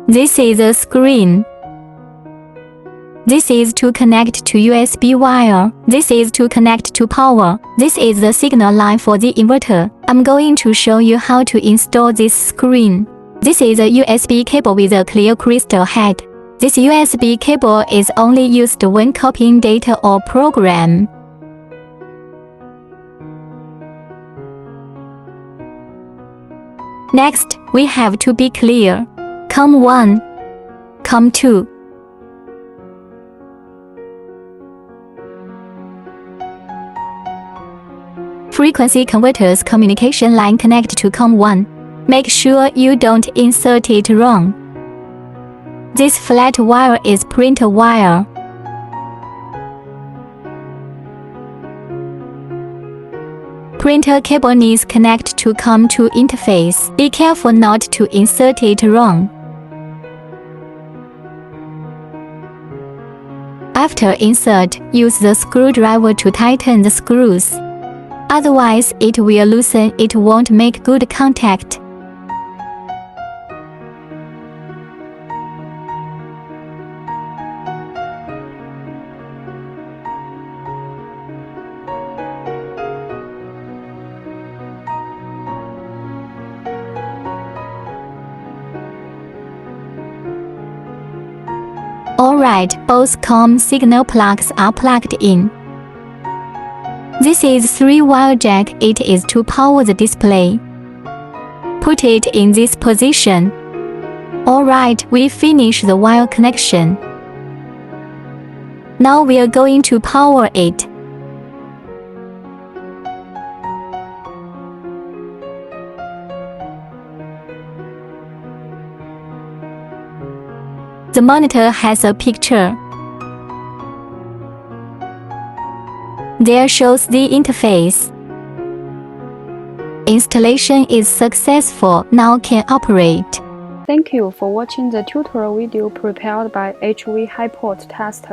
This is a screen. This is to connect to USB wire. This is to connect to power. This is the signal line for the inverter. I'm going to show you how to install this screen. This is a USB cable with a clear crystal head. This USB cable is only used when copying data or program. Next, we have to be clear. COM1, COM2. Frequency converter's communication line connect to COM1. Make sure you don't insert it wrong. This flat wire is printer wire. Printer cable needs connect to COM2 interface. Be careful not to insert it wrong. After insert, use the screwdriver to tighten the screws. Otherwise, it will loosen, it won't make good contact. Alright, both COM signal plugs are plugged in. This is 3-wire jack, it is to power the display. Put it in this position. Alright, we finish the wire connection. Now we are going to power it. The monitor has a picture. There shows the interface. Installation is successful, now can operate. Thank you for watching the tutorial video prepared by HV Hipot Tester.